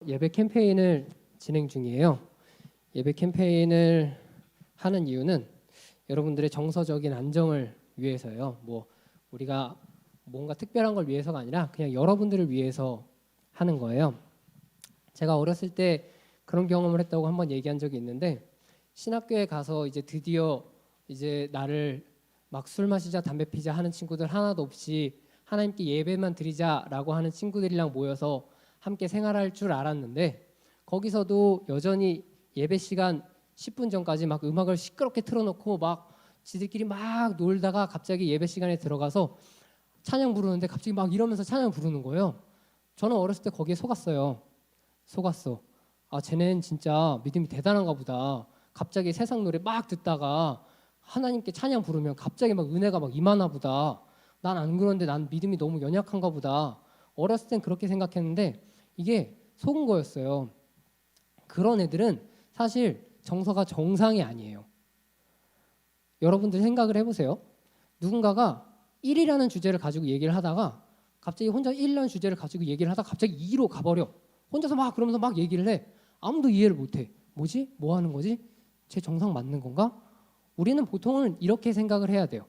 예배 캠페인을 진행 중이에요. 예배 캠페인을 하는 이유는 여러분들의 정서적인 안정을 위해서요. 우리가 뭔가 특별한 걸 위해서가 아니라 그냥 여러분들을 위해서 하는 거예요. 제가 어렸을 때 그런 경험을 했다고 한번 얘기한 적이 있는데, 신학교에 가서 이제 드디어 이제 나를 막 술 마시자 담배 피자 하는 친구들 하나도 없이 하나님께 예배만 드리자라고 하는 친구들이랑 모여서 함께 생활할 줄 알았는데, 거기서도 여전히 예배 시간 10분 전까지 막 음악을 시끄럽게 틀어놓고 막 지들끼리 막 놀다가 갑자기 예배 시간에 들어가서 찬양 부르는데 갑자기 막 이러면서 찬양 부르는 거예요. 저는 어렸을 때 거기에 속았어요. 속았어. 아, 쟤넨 진짜 믿음이 대단한가 보다. 갑자기 세상 노래 막 듣다가 하나님께 찬양 부르면 갑자기 막 은혜가 막 임하나 보다. 난 안 그런데 난 믿음이 너무 연약한가 보다. 어렸을 땐 그렇게 생각했는데 이게 속은 거였어요. 그런 애들은 사실 정서가 정상이 아니에요. 여러분들 생각을 해보세요. 누군가가 1이라는 주제를 가지고 얘기를 하다가 갑자기 혼자 1이라는 주제를 가지고 얘기를 하다가 갑자기 2로 가버려. 혼자서 막 그러면서 막 얘기를 해. 아무도 이해를 못해. 뭐지? 뭐 하는 거지? 제 정상 맞는 건가? 우리는 보통은 이렇게 생각을 해야 돼요.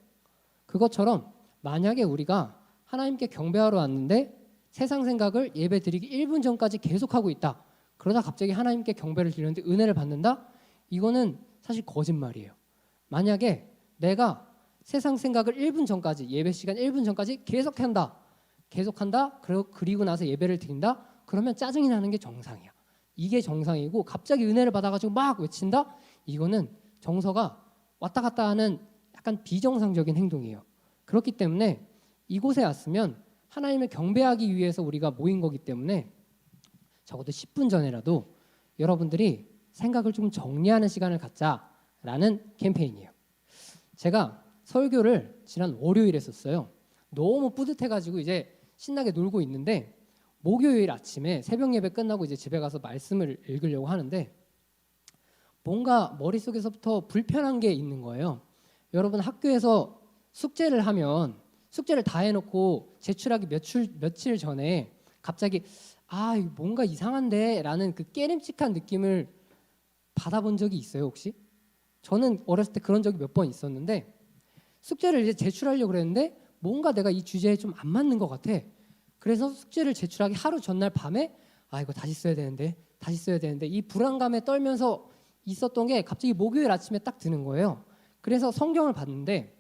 그것처럼 만약에 우리가 하나님께 경배하러 왔는데 세상 생각을 예배 드리기 1분 전까지 계속하고 있다. 그러다 갑자기 하나님께 경배를 드리는데 은혜를 받는다? 이거는 사실 거짓말이에요. 만약에 내가 세상 생각을 1분 전까지, 예배 시간 1분 전까지 계속한다. 그리고 나서 예배를 드린다? 그러면 짜증이 나는 게 정상이야. 이게 정상이고, 갑자기 은혜를 받아가지고 막 외친다? 이거는 정서가 왔다 갔다 하는 약간 비정상적인 행동이에요. 그렇기 때문에 이곳에 왔으면 하나님을 경배하기 위해서 우리가 모인 거기 때문에 적어도 10분 전에라도 여러분들이 생각을 좀 정리하는 시간을 갖자라는 캠페인이에요. 제가 설교를 지난 월요일에 했었어요. 너무 뿌듯해가지고 이제 신나게 놀고 있는데, 목요일 아침에 새벽 예배 끝나고 이제 집에 가서 말씀을 읽으려고 하는데 뭔가 머릿속에서부터 불편한 게 있는 거예요. 여러분, 학교에서 숙제를 하면 숙제를 다 해놓고 제출하기 며칠 전에 갑자기 뭔가 이상한데 라는 그 깨름칙한 느낌을 받아본 적이 있어요, 혹시? 저는 어렸을 때 그런 적이 몇 번 있었는데, 숙제를 이제 제출하려고 그랬는데 뭔가 내가 이 주제에 좀 안 맞는 것 같아. 그래서 숙제를 제출하기 하루 전날 밤에 이거 다시 써야 되는데 이 불안감에 떨면서 있었던 게 갑자기 목요일 아침에 딱 드는 거예요. 그래서 성경을 봤는데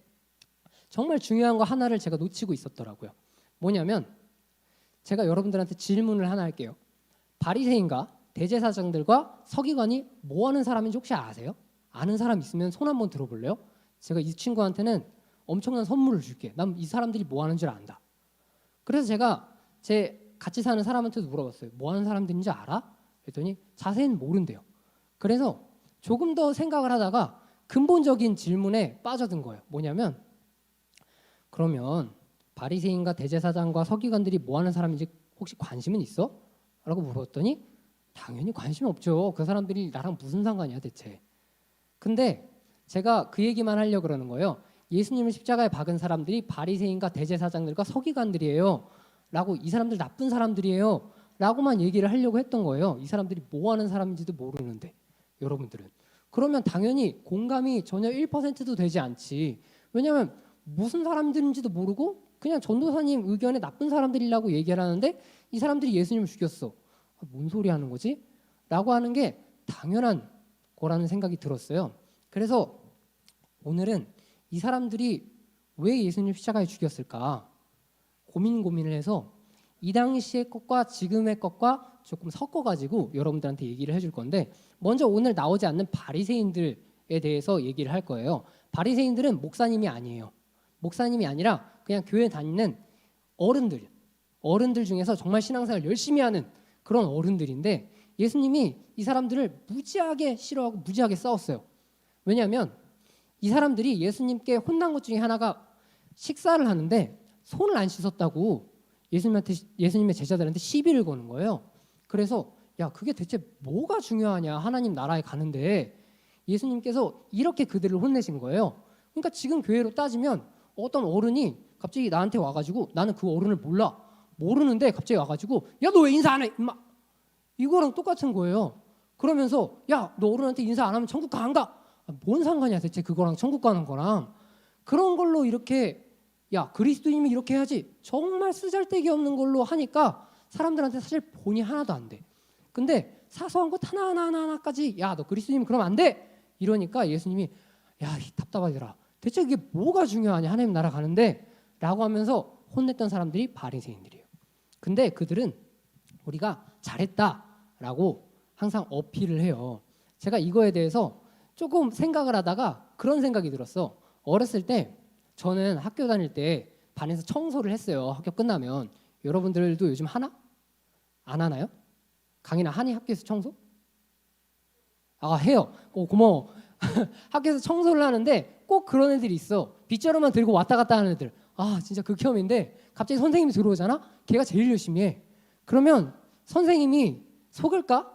정말 중요한 거 하나를 제가 놓치고 있었더라고요. 뭐냐면, 제가 여러분들한테 질문을 하나 할게요. 바리새인과 대제사장들과 서기관이 뭐 하는 사람인지 혹시 아세요? 아는 사람 있으면 손 한번 들어볼래요? 제가 이 친구한테는 엄청난 선물을 줄게. 난 이 사람들이 뭐 하는 줄 안다. 그래서 제가 제 같이 사는 사람한테도 물어봤어요. 뭐 하는 사람들인지 알아? 그랬더니 자세히는 모른대요. 그래서 조금 더 생각을 하다가 근본적인 질문에 빠져든 거예요. 뭐냐면, 그러면 바리새인과 대제사장과 서기관들이 뭐 하는 사람인지 혹시 관심은 있어? 라고 물었더니 당연히 관심이 없죠. 그 사람들이 나랑 무슨 상관이야 대체. 근데 제가 그 얘기만 하려고 그러는 거예요. 예수님을 십자가에 박은 사람들이 바리새인과 대제사장들과 서기관들이에요 라고, 이 사람들 나쁜 사람들이에요 라고만 얘기를 하려고 했던 거예요. 이 사람들이 뭐 하는 사람인지도 모르는데. 여러분들은 그러면 당연히 공감이 전혀 1%도 되지 않지. 왜냐하면 무슨 사람들인지도 모르고 그냥 전도사님 의견에 나쁜 사람들이라고 얘기를 하는데 이 사람들이 예수님을 죽였어. 뭔 소리 하는 거지? 라고 하는 게 당연한 거라는 생각이 들었어요. 그래서 오늘은 이 사람들이 왜 예수님 십자가에 죽였을까 고민을 해서 이 당시의 것과 지금의 것과 조금 섞어가지고 여러분들한테 얘기를 해줄 건데, 먼저 오늘 나오지 않는 바리새인들에 대해서 얘기를 할 거예요. 바리새인들은 목사님이 아니에요. 목사님이 아니라 그냥 교회 다니는 어른들 중에서 정말 신앙생활 열심히 하는 그런 어른들인데, 예수님이 이 사람들을 무지하게 싫어하고 무지하게 싸웠어요. 왜냐하면 이 사람들이 예수님께 혼난 것 중에 하나가 식사를 하는데 손을 안 씻었다고 예수님의 제자들한테 시비를 거는 거예요. 그래서 그게 대체 뭐가 중요하냐, 하나님 나라에 가는데. 예수님께서 이렇게 그들을 혼내신 거예요. 그러니까 지금 교회로 따지면 어떤 어른이 갑자기 나한테 와가지고, 나는 그 어른을 모르는데 갑자기 와가지고 야, 너 왜 인사 안 해? 임마. 이거랑 똑같은 거예요. 그러면서 야, 너 어른한테 인사 안 하면 천국 가 안 가? 뭔 상관이야 대체 그거랑 천국 가는 거랑. 그런 걸로 이렇게 야, 그리스도인이면 이렇게 해야지, 정말 쓰잘데기 없는 걸로 하니까 사람들한테 사실 본이 하나도 안 돼. 근데 사소한 것 하나하나까지 야, 너 그리스도인이면 그러면 안 돼! 이러니까 예수님이 야, 답답하더라. 대체 이게 뭐가 중요하냐, 하나님 나라 가는데? 라고 하면서 혼냈던 사람들이 바리새인들이에요. 근데 그들은 우리가 잘했다라고 항상 어필을 해요. 제가 이거에 대해서 조금 생각을 하다가 그런 생각이 들었어. 어렸을 때 저는 학교 다닐 때 반에서 청소를 했어요. 학교 끝나면. 여러분들도 요즘 하나? 안 하나요? 강인아, 하니 학교에서 청소? 아, 해요. 고마워. 학교에서 청소를 하는데 꼭 그런 애들이 있어. 빗자루만 들고 왔다 갔다 하는 애들. 아, 진짜 극혐인데 갑자기 선생님이 들어오잖아? 걔가 제일 열심히 해. 그러면 선생님이 속을까?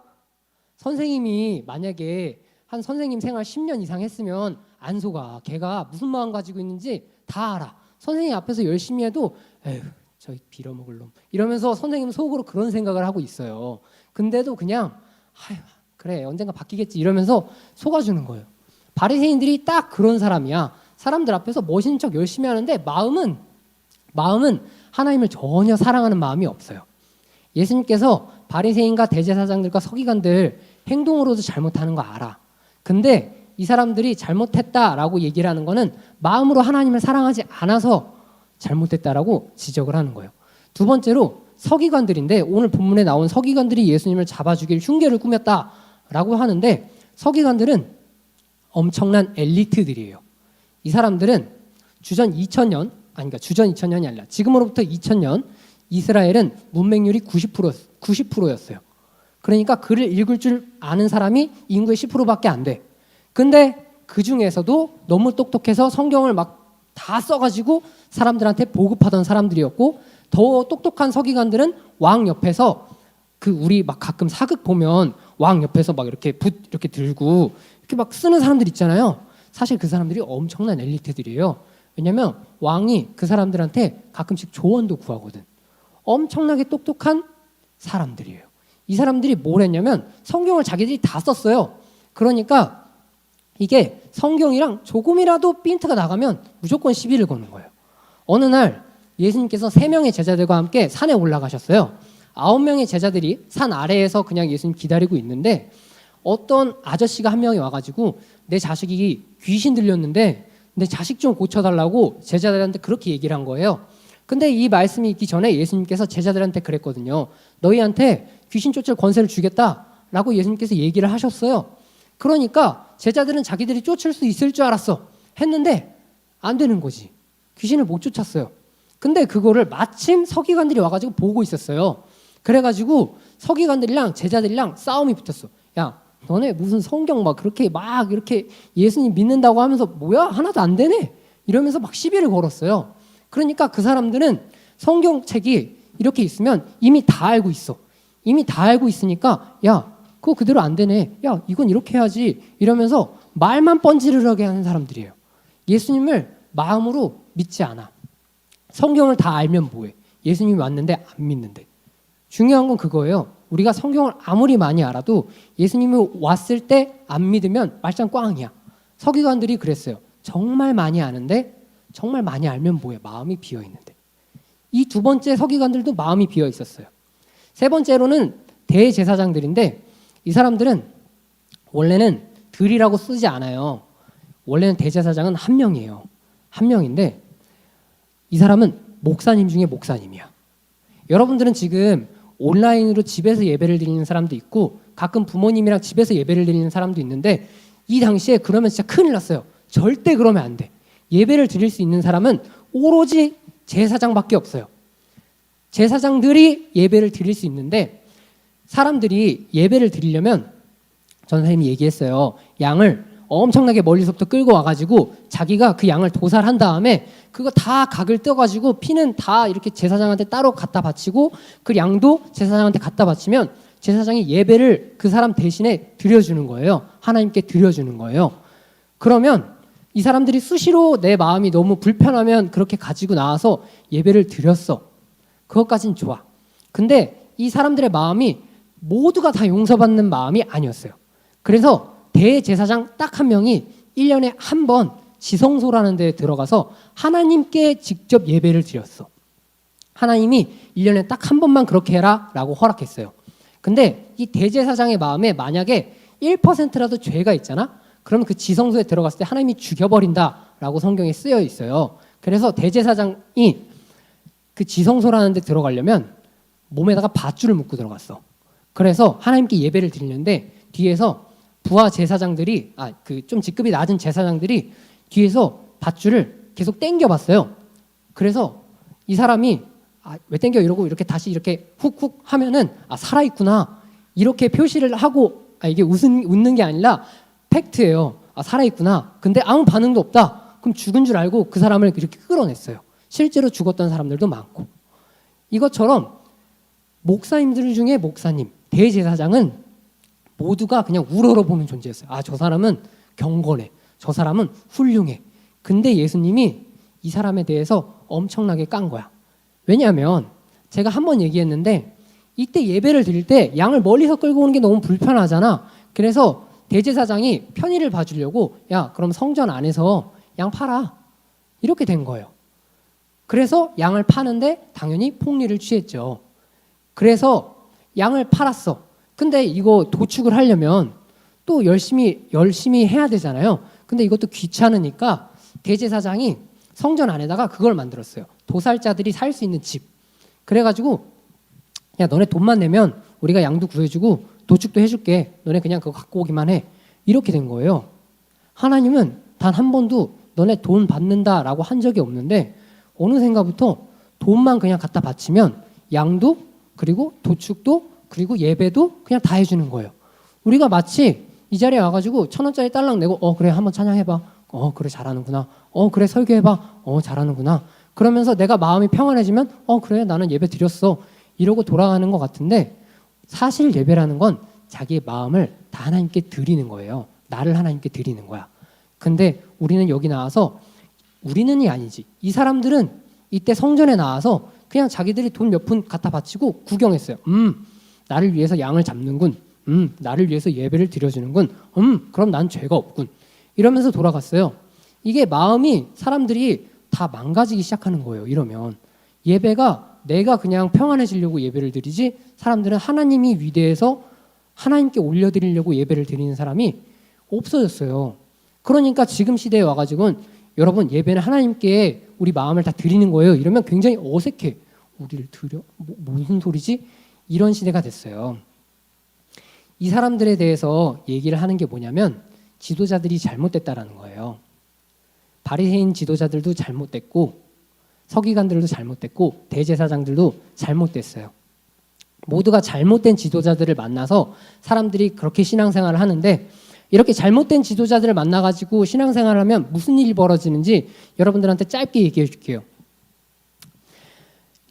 선생님이 만약에 한 선생님 생활 10년 이상 했으면 안 속아. 걔가 무슨 마음 가지고 있는지 다 알아. 선생님 앞에서 열심히 해도 에휴, 저 빌어먹을 놈 이러면서 선생님 속으로 그런 생각을 하고 있어요. 근데도 그냥 아휴, 그래 언젠가 바뀌겠지 이러면서 속아주는 거예요. 바리새인들이 딱 그런 사람이야. 사람들 앞에서 멋있는 척 열심히 하는데 마음은 하나님을 전혀 사랑하는 마음이 없어요. 예수님께서 바리새인과 대제사장들과 서기관들 행동으로도 잘못하는 거 알아. 근데 이 사람들이 잘못했다라고 얘기를 하는 거는 마음으로 하나님을 사랑하지 않아서 잘못했다라고 지적을 하는 거예요. 두 번째로 서기관들인데, 오늘 본문에 나온 서기관들이 예수님을 잡아 죽일 흉계를 꾸몄다라고 하는데, 서기관들은 엄청난 엘리트들이에요. 이 사람들은 주전 2000년이 아니라 지금으로부터 2000년 이스라엘은 문맹률이 90%였어요. 그러니까 글을 읽을 줄 아는 사람이 인구의 10%밖에 안 돼. 근데 그 중에서도 너무 똑똑해서 성경을 막 다 써가지고 사람들한테 보급하던 사람들이었고, 더 똑똑한 서기관들은 왕 옆에서 우리 막 가끔 사극 보면 왕 옆에서 막 이렇게 붓 이렇게 들고 이렇게 막 쓰는 사람들 있잖아요. 사실 그 사람들이 엄청난 엘리트들이에요. 왜냐면 왕이 그 사람들한테 가끔씩 조언도 구하거든. 엄청나게 똑똑한 사람들이에요. 이 사람들이 뭘 했냐면 성경을 자기들이 다 썼어요. 그러니까 이게 성경이랑 조금이라도 핀트가 나가면 무조건 시비를 거는 거예요. 어느 날 예수님께서 3명의 제자들과 함께 산에 올라가셨어요. 9명의 제자들이 산 아래에서 그냥 예수님 기다리고 있는데, 어떤 아저씨가 한 명이 와가지고 내 자식이 귀신 들렸는데 내 자식 좀 고쳐달라고 제자들한테 그렇게 얘기를 한 거예요. 근데 이 말씀이 있기 전에 예수님께서 제자들한테 그랬거든요. 너희한테 귀신 쫓을 권세를 주겠다라고 예수님께서 얘기를 하셨어요. 그러니까 제자들은 자기들이 쫓을 수 있을 줄 알았어. 했는데 안 되는 거지. 귀신을 못 쫓았어요. 근데 그거를 마침 서기관들이 와가지고 보고 있었어요. 그래가지고 서기관들이랑 제자들이랑 싸움이 붙었어. 야, 너네 무슨 성경 막 그렇게 막 이렇게 예수님 믿는다고 하면서 뭐야? 하나도 안 되네? 이러면서 막 시비를 걸었어요. 그러니까 그 사람들은 성경책이 이렇게 있으면 이미 다 알고 있어. 이미 다 알고 있으니까 야, 그거 그대로 안 되네. 야, 이건 이렇게 해야지. 이러면서 말만 뻔지르르하게 하는 사람들이에요. 예수님을 마음으로 믿지 않아. 성경을 다 알면 뭐해? 예수님이 왔는데 안 믿는데. 중요한 건 그거예요. 우리가 성경을 아무리 많이 알아도 예수님이 왔을 때 안 믿으면 말짱 꽝이야. 서기관들이 그랬어요. 정말 많이 아는데 정말 많이 알면 뭐해? 마음이 비어 있는데. 이 두 번째 서기관들도 마음이 비어 있었어요. 세 번째로는 대제사장들인데, 이 사람들은 원래는 들이라고 쓰지 않아요. 원래는 대제사장은 한 명이에요. 한 명인데 이 사람은 목사님 중에 목사님이야. 여러분들은 지금 온라인으로 집에서 예배를 드리는 사람도 있고 가끔 부모님이랑 집에서 예배를 드리는 사람도 있는데, 이 당시에 그러면 진짜 큰일 났어요. 절대 그러면 안 돼. 예배를 드릴 수 있는 사람은 오로지 제사장밖에 없어요. 제사장들이 예배를 드릴 수 있는데, 사람들이 예배를 드리려면 전사님이 얘기했어요. 양을 엄청나게 멀리서부터 끌고 와가지고 자기가 그 양을 도살한 다음에 그거 다 각을 떼가지고 피는 다 이렇게 제사장한테 따로 갖다 바치고 그 양도 제사장한테 갖다 바치면 제사장이 예배를 그 사람 대신에 드려주는 거예요. 하나님께 드려주는 거예요. 그러면 이 사람들이 수시로 내 마음이 너무 불편하면 그렇게 가지고 나와서 예배를 드렸어. 그것까진 좋아. 근데 이 사람들의 마음이 모두가 다 용서받는 마음이 아니었어요. 그래서 대제사장 딱 한 명이 1년에 한 번 지성소라는 데에 들어가서 하나님께 직접 예배를 드렸어. 하나님이 1년에 딱 한 번만 그렇게 해라 라고 허락했어요. 근데 이 대제사장의 마음에 만약에 1%라도 죄가 있잖아? 그러면 그 지성소에 들어갔을 때 하나님이 죽여버린다라고 성경에 쓰여 있어요. 그래서 대제사장이 그 지성소라는 데 들어가려면 몸에다가 밧줄을 묶고 들어갔어. 그래서 하나님께 예배를 드리는데 뒤에서 부하 제사장들이 그 좀 직급이 낮은 제사장들이 뒤에서 밧줄을 계속 당겨봤어요. 그래서 이 사람이 왜 당겨 이러고 이렇게 다시 이렇게 훅훅 하면은 살아있구나 이렇게 표시를 하고 이게 웃는 게 아니라 팩트예요. 살아있구나. 근데 아무 반응도 없다. 그럼 죽은 줄 알고 그 사람을 이렇게 끌어냈어요. 실제로 죽었던 사람들도 많고. 이것처럼 목사님들 중에 목사님, 대제사장은 모두가 그냥 우러러보는 존재였어요. 저 사람은 경건해. 저 사람은 훌륭해. 근데 예수님이 이 사람에 대해서 엄청나게 깐 거야. 왜냐하면 제가 한번 얘기했는데 이때 예배를 드릴 때 양을 멀리서 끌고 오는 게 너무 불편하잖아. 그래서 대제사장이 편의를 봐주려고 그럼 성전 안에서 양 팔아. 이렇게 된 거예요. 그래서 양을 파는데 당연히 폭리를 취했죠. 그래서 양을 팔았어. 근데 이거 도축을 하려면 또 열심히 해야 되잖아요. 근데 이것도 귀찮으니까 대제사장이 성전 안에다가 그걸 만들었어요. 도살자들이 살 수 있는 집. 그래가지고 너네 돈만 내면 우리가 양도 구해주고 도축도 해줄게. 너네 그냥 그거 갖고 오기만 해. 이렇게 된 거예요. 하나님은 단 한 번도 너네 돈 받는다라고 한 적이 없는데 어느 생각부터 돈만 그냥 갖다 바치면 양도 그리고 도축도 그리고 예배도 그냥 다 해주는 거예요. 우리가 마치 이 자리에 와가지고 1,000원짜리 딸랑 내고 그래 한번 찬양해봐. 그래 잘하는구나. 그래 설교해봐. 잘하는구나. 그러면서 내가 마음이 평안해지면 그래 나는 예배 드렸어. 이러고 돌아가는 것 같은데 사실 예배라는 건 자기의 마음을 다 하나님께 드리는 거예요. 나를 하나님께 드리는 거야. 근데 우리는 여기 나와서 우리는이 아니지. 이 사람들은 이때 성전에 나와서 그냥 자기들이 돈 몇 푼 갖다 바치고 구경했어요. 나를 위해서 양을 잡는군. 나를 위해서 예배를 드려주는군. 그럼 난 죄가 없군. 이러면서 돌아갔어요. 이게 마음이 사람들이 다 망가지기 시작하는 거예요. 이러면 예배가 내가 그냥 평안해지려고 예배를 드리지 사람들은 하나님이 위대해서 하나님께 올려드리려고 예배를 드리는 사람이 없어졌어요. 그러니까 지금 시대에 와가지고는 여러분 예배는 하나님께 우리 마음을 다 드리는 거예요. 이러면 굉장히 어색해. 우리를 드려? 무슨 소리지? 이런 시대가 됐어요. 이 사람들에 대해서 얘기를 하는 게 뭐냐면 지도자들이 잘못됐다라는 거예요. 바리새인 지도자들도 잘못됐고 서기관들도 잘못됐고 대제사장들도 잘못됐어요. 모두가 잘못된 지도자들을 만나서 사람들이 그렇게 신앙생활을 하는데 이렇게 잘못된 지도자들을 만나가지고 신앙생활을 하면 무슨 일이 벌어지는지 여러분들한테 짧게 얘기해 줄게요.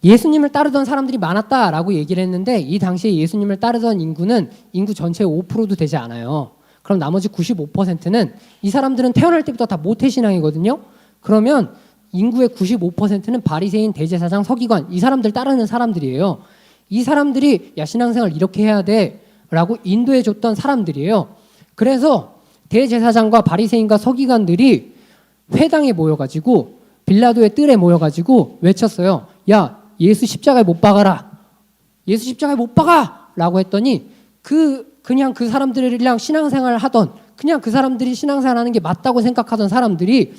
예수님을 따르던 사람들이 많았다라고 얘기를 했는데 이 당시에 예수님을 따르던 인구는 인구 전체의 5%도 되지 않아요. 그럼 나머지 95%는 이 사람들은 태어날 때부터 다 모태신앙이거든요. 그러면 인구의 95%는 바리새인, 대제사장, 서기관 이 사람들 따르는 사람들이에요. 이 사람들이 신앙생활 이렇게 해야 돼라고 인도해 줬던 사람들이에요. 그래서 대제사장과 바리새인과 서기관들이 회당에 모여가지고 빌라도의 뜰에 모여가지고 외쳤어요. 예수 십자가에 못 박아라. 예수 십자가에 못 박아! 라고 했더니 그냥 그 사람들이랑 신앙생활을 하던 그냥 그 사람들이 신앙생활 하는 게 맞다고 생각하던 사람들이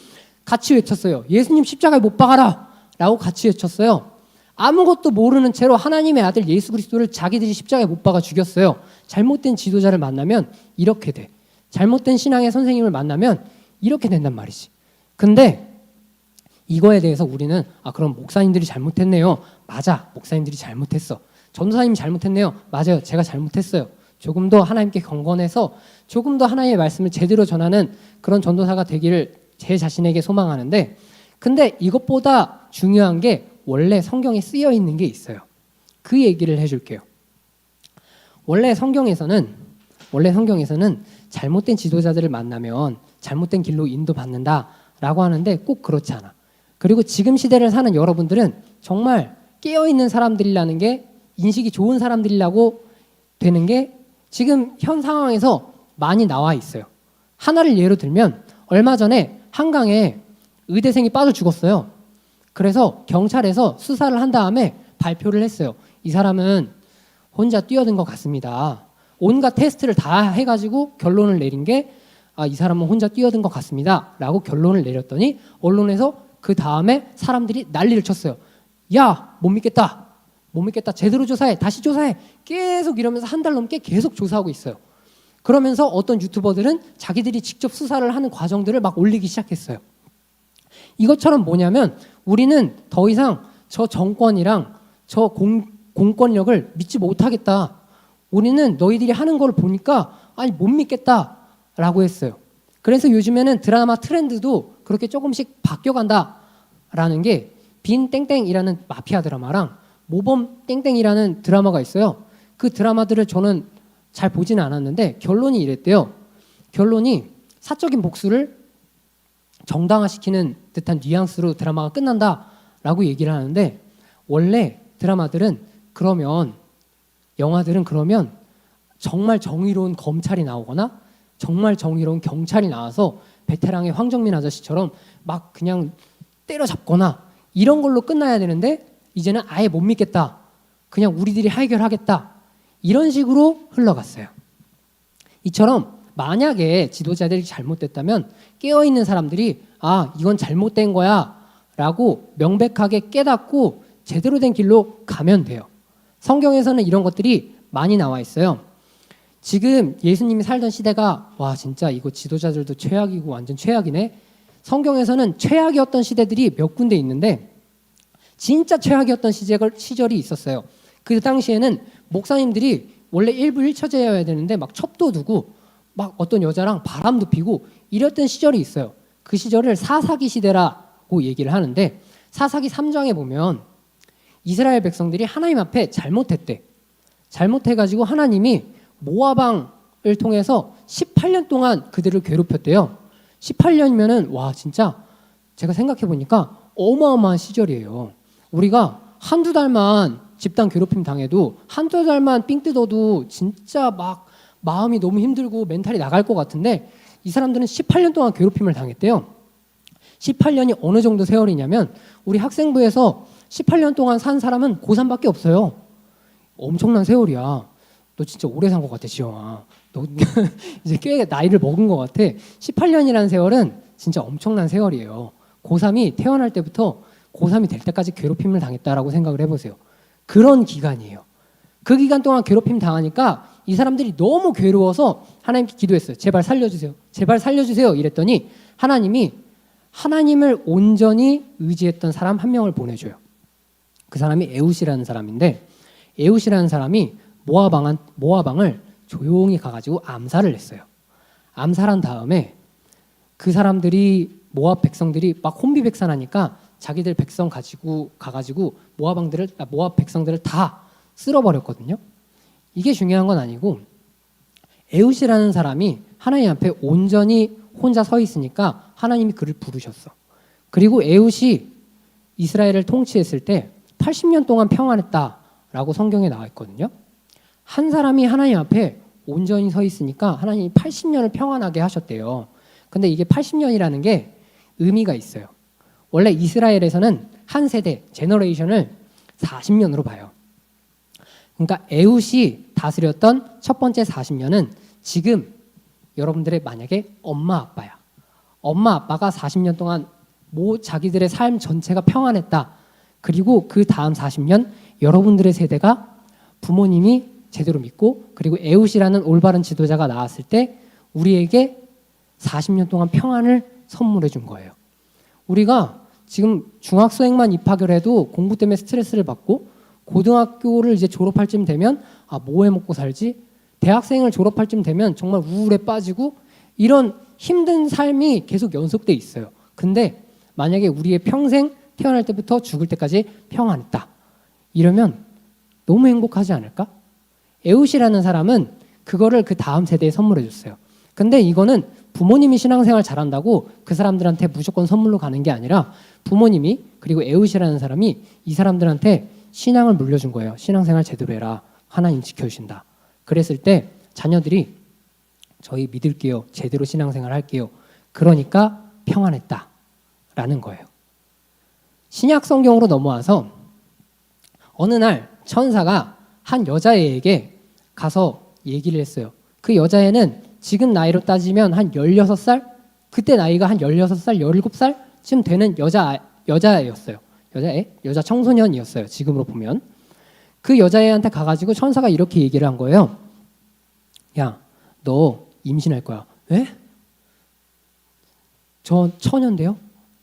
같이 외쳤어요. 예수님 십자가에 못 박아라! 라고 같이 외쳤어요. 아무것도 모르는 채로 하나님의 아들 예수 그리스도를 자기들이 십자가에 못 박아 죽였어요. 잘못된 지도자를 만나면 이렇게 돼. 잘못된 신앙의 선생님을 만나면 이렇게 된단 말이지. 근데 이거에 대해서 우리는 그럼 목사님들이 잘못했네요. 맞아, 목사님들이 잘못했어. 전도사님이 잘못했네요. 맞아요, 제가 잘못했어요. 조금 더 하나님께 경건해서 조금 더 하나님의 말씀을 제대로 전하는 그런 전도사가 되기를 제 자신에게 소망하는데 근데 이것보다 중요한 게 원래 성경에 쓰여 있는 게 있어요. 그 얘기를 해줄게요. 원래 성경에서는 잘못된 지도자들을 만나면 잘못된 길로 인도받는다라고 하는데 꼭 그렇지 않아. 그리고 지금 시대를 사는 여러분들은 정말 깨어있는 사람들이라는 게 인식이 좋은 사람들이라고 되는 게 지금 현 상황에서 많이 나와 있어요. 하나를 예로 들면 얼마 전에 한강에 의대생이 빠져 죽었어요. 그래서 경찰에서 수사를 한 다음에 발표를 했어요. 이 사람은 혼자 뛰어든 것 같습니다. 온갖 테스트를 다 해가지고 결론을 내린 게 이 사람은 혼자 뛰어든 것 같습니다. 라고 결론을 내렸더니 언론에서 그 다음에 사람들이 난리를 쳤어요. 야, 못 믿겠다. 못 믿겠다. 제대로 조사해. 다시 조사해. 계속 이러면서 한 달 넘게 계속 조사하고 있어요. 그러면서 어떤 유튜버들은 자기들이 직접 수사를 하는 과정들을 막 올리기 시작했어요. 이것처럼 뭐냐면 우리는 더 이상 저 정권이랑 저 공권력을 믿지 못하겠다. 우리는 너희들이 하는 걸 보니까 못 믿겠다라고 했어요. 그래서 요즘에는 드라마 트렌드도 그렇게 조금씩 바뀌어간다라는 게 빈 땡땡이라는 마피아 드라마랑 모범 땡땡이라는 드라마가 있어요. 그 드라마들을 저는 잘 보지는 않았는데 결론이 이랬대요. 결론이 사적인 복수를 정당화시키는 듯한 뉘앙스로 드라마가 끝난다라고 얘기를 하는데 원래 드라마들은 그러면 영화들은 그러면 정말 정의로운 검찰이 나오거나 정말 정의로운 경찰이 나와서 베테랑의 황정민 아저씨처럼 막 그냥 때려잡거나 이런 걸로 끝나야 되는데 이제는 아예 못 믿겠다. 그냥 우리들이 해결하겠다. 이런 식으로 흘러갔어요. 이처럼 만약에 지도자들이 잘못됐다면 깨어있는 사람들이 이건 잘못된 거야 라고 명백하게 깨닫고 제대로 된 길로 가면 돼요. 성경에서는 이런 것들이 많이 나와 있어요. 지금 예수님이 살던 시대가 진짜 이거 지도자들도 최악이고 완전 최악이네. 성경에서는 최악이었던 시대들이 몇 군데 있는데 진짜 최악이었던 시절이 있었어요. 그 당시에는 목사님들이 원래 일부 일처제여야 되는데 막 첩도 두고 막 어떤 여자랑 바람도 피고 이랬던 시절이 있어요. 그 시절을 사사기 시대라고 얘기를 하는데 사사기 3장에 보면 이스라엘 백성들이 하나님 앞에 잘못했대. 잘못해가지고 하나님이 모아방을 통해서 18년 동안 그들을 괴롭혔대요. 18년이면은 진짜 제가 생각해보니까 어마어마한 시절이에요. 우리가 한두 달만 집단 괴롭힘 당해도 한두 달만 삥 뜯어도 진짜 막 마음이 너무 힘들고 멘탈이 나갈 것 같은데 이 사람들은 18년 동안 괴롭힘을 당했대요. 18년이 어느 정도 세월이냐면 우리 학생부에서 18년 동안 산 사람은 고3밖에 없어요. 엄청난 세월이야. 너 진짜 오래 산 것 같아, 지영아. 너 이제 꽤 나이를 먹은 것 같아. 18년이라는 세월은 진짜 엄청난 세월이에요. 고3이 태어날 때부터 고3이 될 때까지 괴롭힘을 당했다라고 생각을 해보세요. 그런 기간이에요. 그 기간 동안 괴롭힘 당하니까 이 사람들이 너무 괴로워서 하나님께 기도했어요. 제발 살려주세요. 제발 살려주세요. 이랬더니 하나님이 하나님을 온전히 의지했던 사람 한 명을 보내줘요. 그 사람이 에훗이라는 사람인데 에훗이라는 사람이 모아방을 조용히 가가지고 암살을 했어요. 암살한 다음에 그 사람들이 모압 백성들이 막 혼비백산하니까 자기들 백성 가지고 가가지고 모압 백성들을 다 쓸어버렸거든요. 이게 중요한 건 아니고 에훗이라는 사람이 하나님 앞에 온전히 혼자 서 있으니까 하나님이 그를 부르셨어. 그리고 에훗이 이스라엘을 통치했을 때 80년 동안 평안했다라고 성경에 나와 있거든요. 한 사람이 하나님 앞에 온전히 서 있으니까 하나님이 80년을 평안하게 하셨대요. 근데 이게 80년이라는 게 의미가 있어요. 원래 이스라엘에서는 한 세대, 제너레이션을 40년으로 봐요. 그러니까 에훗이 다스렸던 첫 번째 40년은 지금 여러분들의 만약에 엄마 아빠야. 엄마 아빠가 40년 동안 자기들의 삶 전체가 평안했다. 그리고 그 다음 40년 여러분들의 세대가 부모님이 제대로 믿고 그리고 에훗이라는 올바른 지도자가 나왔을 때 우리에게 40년 동안 평안을 선물해 준 거예요. 우리가 지금 중학생만 입학을 해도 공부 때문에 스트레스를 받고 고등학교를 이제 졸업할 쯤 되면 뭐 해 먹고 살지? 대학생을 졸업할 쯤 되면 정말 우울에 빠지고 이런 힘든 삶이 계속 연속돼 있어요. 근데 만약에 우리의 평생 태어날 때부터 죽을 때까지 평안했다. 이러면 너무 행복하지 않을까? 에훗이라는 사람은 그거를 그 다음 세대에 선물해 줬어요. 근데 이거는 부모님이 신앙생활 잘한다고 그 사람들한테 무조건 선물로 가는 게 아니라 부모님이 그리고 에훗이라는 사람이 이 사람들한테 신앙을 물려준 거예요. 신앙생활 제대로 해라. 하나님 지켜주신다. 그랬을 때 자녀들이 저희 믿을게요. 제대로 신앙생활 할게요. 그러니까 평안했다라는 거예요. 신약 성경으로 넘어와서 어느 날 천사가 한 여자애에게 가서 얘기를 했어요. 그 여자애는 지금 나이로 따지면 한 16살? 그때 나이가 한 16살, 17살쯤 되는 여자애였어요. 여자 청소년이었어요. 지금으로 보면. 그 여자애한테 가가지고 천사가 이렇게 얘기를 한 거예요. 야, 너 임신할 거야. 왜? 저 처녀인데요?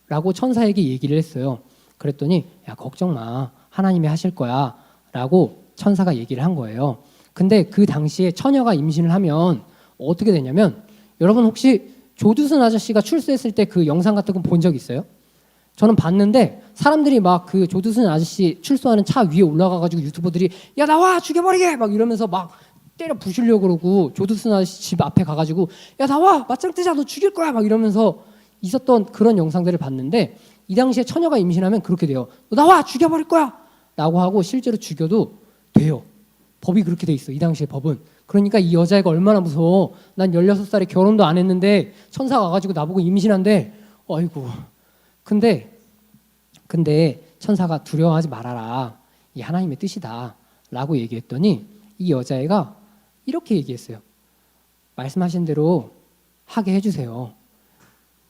라고 천사에게 얘기를 했어요. 그랬더니 야, 걱정 마. 하나님이 하실 거야. 라고 천사가 얘기를 한 거예요. 근데 그 당시에 처녀가 임신을 하면 어떻게 되냐면, 여러분 혹시 조두순 아저씨가 출세했을 때 그 영상 같은 거 본 적 있어요? 저는 봤는데 사람들이 막 그 조두순 아저씨 출소하는 차 위에 올라가가지고 유튜버들이 야 나와 죽여버리게 막 이러면서 막 때려 부수려고 그러고, 조두순 아저씨 집 앞에 가가지고 야 나와 맞짱 뜨자 너 죽일 거야 막 이러면서 있었던 그런 영상들을 봤는데, 이 당시에 처녀가 임신하면 그렇게 돼요. 너 나와 죽여버릴 거야 라고 하고 실제로 죽여도 돼요. 법이 그렇게 돼 있어, 이 당시에 법은. 그러니까 이 여자애가 얼마나 무서워. 난 16살에 결혼도 안 했는데 천사가 와가지고 나보고 임신한대. 아이고. 근데 천사가 두려워하지 말아라. 이 하나님의 뜻이다 라고 얘기했더니 이 여자애가 이렇게 얘기했어요. 말씀하신 대로 하게 해주세요.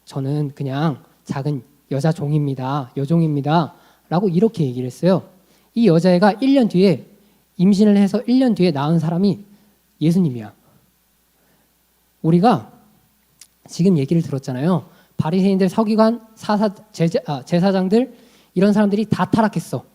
저는 그냥 작은 여자 종입니다. 여종입니다. 라고 이렇게 얘기를 했어요. 이 여자애가 1년 뒤에 임신을 해서 1년 뒤에 낳은 사람이 예수님이야. 우리가 지금 얘기를 들었잖아요. 바리새인들, 서기관, 제사장들 이런 사람들이 다 타락했어.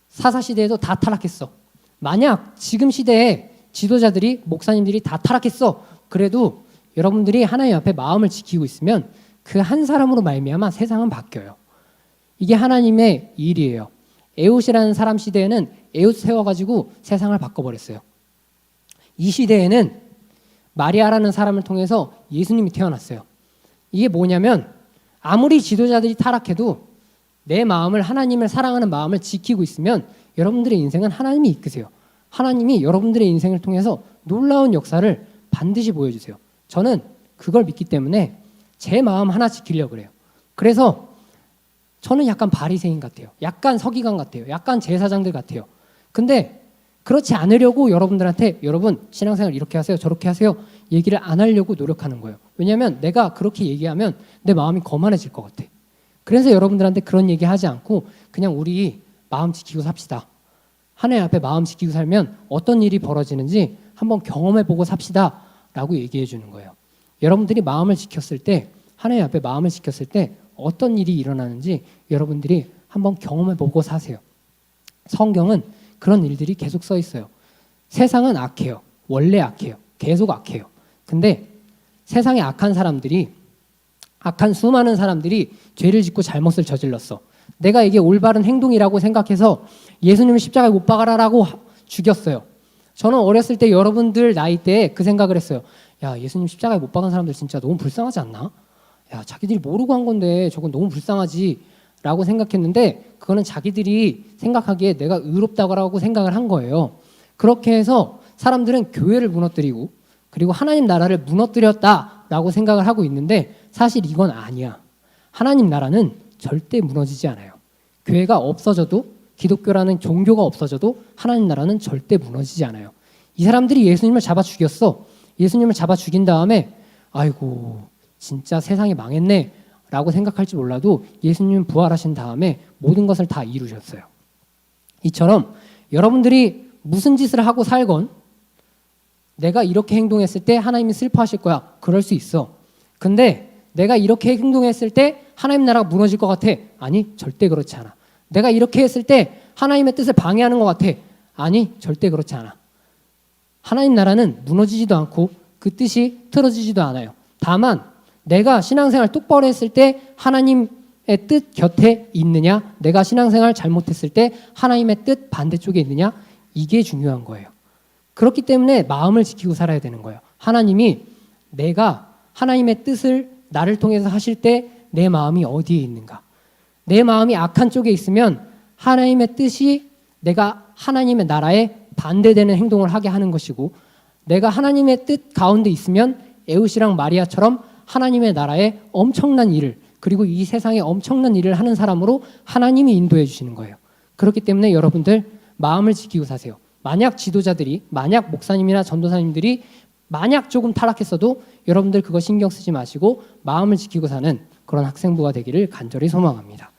사사시대에도 다 타락했어. 만약 지금 시대에 지도자들이, 목사님들이 다 타락했어. 그래도 여러분들이 하나님 앞에 마음을 지키고 있으면 그 한 사람으로 말미암아 세상은 바뀌어요. 이게 하나님의 일이에요. 에웃이라는 사람 시대에는 에웃 세워가지고 세상을 바꿔버렸어요. 이 시대에는 마리아라는 사람을 통해서 예수님이 태어났어요. 이게 뭐냐면, 아무리 지도자들이 타락해도 내 마음을, 하나님을 사랑하는 마음을 지키고 있으면 여러분들의 인생은 하나님이 이끄세요. 하나님이 여러분들의 인생을 통해서 놀라운 역사를 반드시 보여주세요. 저는 그걸 믿기 때문에 제 마음 하나 지키려고 그래요. 그래서 저는 약간 바리새인 같아요. 약간 서기관 같아요. 약간 제사장들 같아요. 근데 그렇지 않으려고 여러분들한테 여러분 신앙생활 이렇게 하세요, 저렇게 하세요 얘기를 안 하려고 노력하는 거예요. 왜냐하면 내가 그렇게 얘기하면 내 마음이 거만해질 것 같아. 그래서 여러분들한테 그런 얘기 하지 않고 그냥 우리 마음 지키고 삽시다. 하나님 앞에 마음 지키고 살면 어떤 일이 벌어지는지 한번 경험해보고 삽시다 라고 얘기해 주는 거예요. 여러분들이 마음을 지켰을 때, 하나님 앞에 마음을 지켰을 때 어떤 일이 일어나는지 여러분들이 한번 경험해보고 사세요. 성경은 그런 일들이 계속 써 있어요. 세상은 악해요. 원래 악해요. 계속 악해요. 근데 세상에 악한 사람들이, 악한 수많은 사람들이 죄를 짓고 잘못을 저질렀어. 내가 이게 올바른 행동이라고 생각해서 예수님을 십자가에 못 박아라라고 죽였어요. 저는 어렸을 때 여러분들 나이 때에 그 생각을 했어요. 야, 예수님 십자가에 못 박은 사람들 진짜 너무 불쌍하지 않나? 야, 자기들이 모르고 한 건데 저건 너무 불쌍하지 라고 생각했는데, 그거는 자기들이 생각하기에 내가 의롭다고 생각을 한 거예요. 그렇게 해서 사람들은 교회를 무너뜨리고 그리고 하나님 나라를 무너뜨렸다라고 생각을 하고 있는데, 사실 이건 아니야. 하나님 나라는 절대 무너지지 않아요. 교회가 없어져도, 기독교라는 종교가 없어져도 하나님 나라는 절대 무너지지 않아요. 이 사람들이 예수님을 잡아 죽였어. 예수님을 잡아 죽인 다음에 아이고 진짜 세상이 망했네 라고 생각할지 몰라도 예수님은 부활하신 다음에 모든 것을 다 이루셨어요. 이처럼 여러분들이 무슨 짓을 하고 살건 내가 이렇게 행동했을 때 하나님이 슬퍼하실 거야. 그럴 수 있어. 근데 내가 이렇게 행동했을 때 하나님 나라가 무너질 것 같아. 아니, 절대 그렇지 않아. 내가 이렇게 했을 때 하나님의 뜻을 방해하는 것 같아. 아니, 절대 그렇지 않아. 하나님 나라는 무너지지도 않고 그 뜻이 틀어지지도 않아요. 다만 내가 신앙생활 똑바로 했을 때 하나님의 뜻 곁에 있느냐, 내가 신앙생활 잘못했을 때 하나님의 뜻 반대쪽에 있느냐, 이게 중요한 거예요. 그렇기 때문에 마음을 지키고 살아야 되는 거예요. 하나님이 내가 하나님의 뜻을 나를 통해서 하실 때 내 마음이 어디에 있는가. 내 마음이 악한 쪽에 있으면 하나님의 뜻이, 내가 하나님의 나라에 반대되는 행동을 하게 하는 것이고, 내가 하나님의 뜻 가운데 있으면 에웃이랑 마리아처럼 하나님의 나라에 엄청난 일을, 그리고 이 세상에 엄청난 일을 하는 사람으로 하나님이 인도해 주시는 거예요. 그렇기 때문에 여러분들 마음을 지키고 사세요. 만약 지도자들이, 만약 목사님이나 전도사님들이 만약 조금 타락했어도 여러분들 그거 신경 쓰지 마시고 마음을 지키고 사는 그런 학생부가 되기를 간절히 소망합니다.